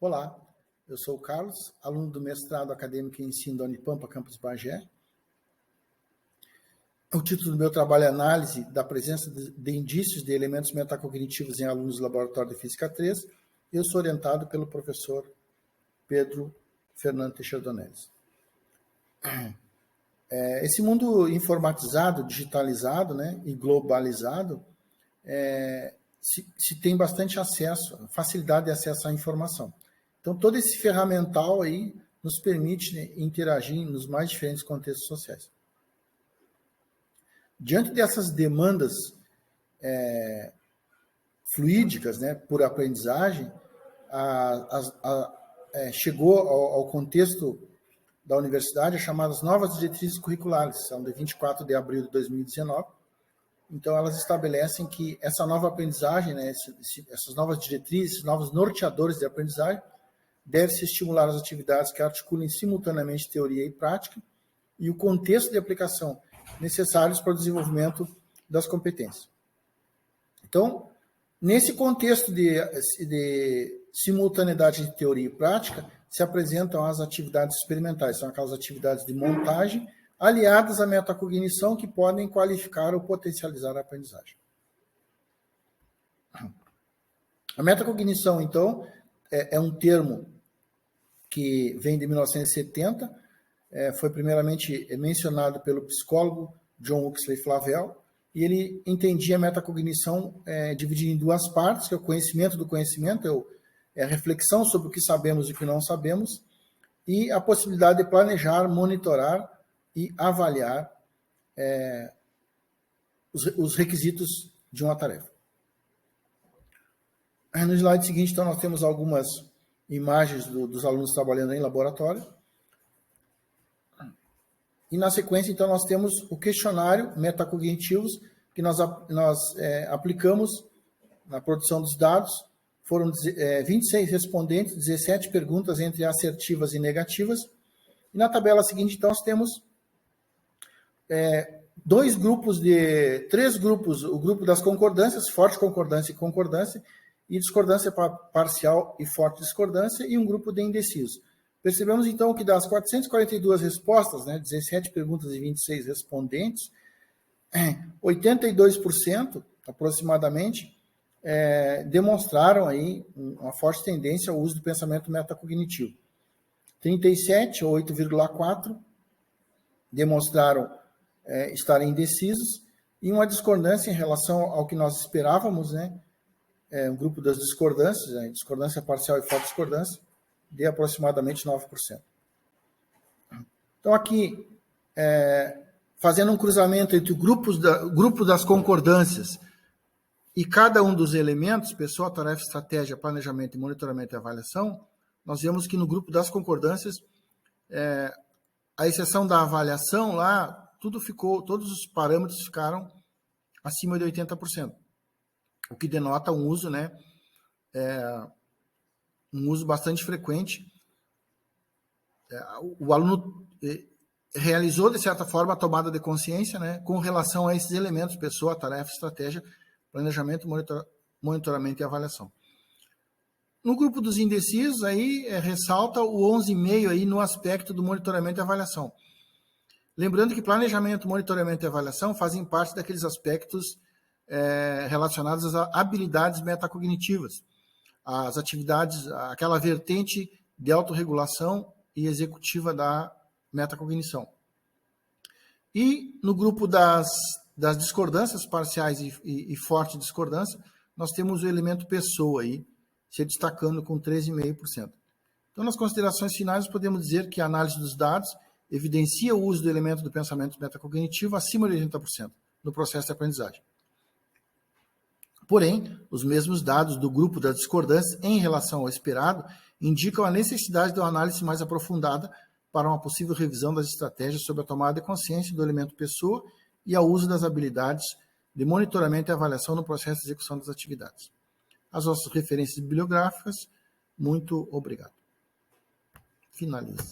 Olá, eu sou o Carlos, aluno do mestrado acadêmico em ensino da Unipampa, campus Bagé. O título do meu trabalho é Análise da presença de indícios de elementos metacognitivos em alunos do Laboratório de Física 3. Eu sou orientado pelo professor Pedro Fernando Teixeira Donelles. Esse mundo informatizado, digitalizado, e globalizado, se tem bastante acesso, facilidade de acesso à informação. Então, todo esse ferramental aí nos permite interagir nos mais diferentes contextos sociais. Diante dessas demandas fluídicas, por aprendizagem, chegou ao contexto da universidade as chamadas novas diretrizes curriculares, são de 24 de abril de 2019. Então, elas estabelecem que essa nova aprendizagem, essas novas diretrizes, esses novos norteadores de aprendizagem, deve-se estimular as atividades que articulem simultaneamente teoria e prática e o contexto de aplicação necessários para o desenvolvimento das competências. Então, nesse contexto de simultaneidade de teoria e prática, se apresentam as atividades experimentais, são aquelas atividades de montagem aliadas à metacognição que podem qualificar ou potencializar a aprendizagem. A metacognição, então, é um termo que vem de 1970, foi primeiramente mencionado pelo psicólogo John Huxley Flavel, e ele entendia a metacognição dividida em duas partes, que é o conhecimento do conhecimento, é a reflexão sobre o que sabemos e o que não sabemos, e a possibilidade de planejar, monitorar e avaliar os requisitos de uma tarefa. No slide seguinte, então, nós temos algumas imagens dos alunos trabalhando em laboratório. E, na sequência, então, nós temos o questionário metacognitivos que nós aplicamos na produção dos dados. Foram 26 respondentes, 17 perguntas entre assertivas e negativas. E na tabela seguinte, então, nós temos três grupos, o grupo das concordâncias, forte concordância e concordância, e discordância parcial e forte discordância, e um grupo de indecisos. Percebemos, então, que das 442 respostas, 17 perguntas e 26 respondentes, 82%, aproximadamente, demonstraram aí uma forte tendência ao uso do pensamento metacognitivo. 37, ou 8,4%, demonstraram estarem indecisos, e uma discordância em relação ao que nós esperávamos, um grupo das discordâncias, discordância parcial e forte discordância, de aproximadamente 9%. Então, aqui, fazendo um cruzamento entre o grupo das concordâncias e cada um dos elementos, pessoa, tarefa, estratégia, planejamento, monitoramento e avaliação, nós vemos que no grupo das concordâncias, a exceção da avaliação lá, todos os parâmetros ficaram acima de 80%. O que denota um uso, um uso bastante frequente. O aluno realizou, de certa forma, a tomada de consciência, com relação a esses elementos, pessoa, tarefa, estratégia, planejamento, monitoramento e avaliação. No grupo dos indecisos, aí ressalta o 11,5 aí no aspecto do monitoramento e avaliação. Lembrando que planejamento, monitoramento e avaliação fazem parte daqueles aspectos relacionadas às habilidades metacognitivas, as atividades, aquela vertente de autorregulação e executiva da metacognição. E no grupo das discordâncias parciais e forte discordância, nós temos o elemento pessoa aí, se destacando com 13,5%. Então, nas considerações finais, podemos dizer que a análise dos dados evidencia o uso do elemento do pensamento metacognitivo acima de 80% no processo de aprendizagem. Porém, os mesmos dados do grupo das discordâncias em relação ao esperado indicam a necessidade de uma análise mais aprofundada para uma possível revisão das estratégias sobre a tomada de consciência do elemento pessoa e ao uso das habilidades de monitoramento e avaliação no processo de execução das atividades. As nossas referências bibliográficas, muito obrigado. Finaliza.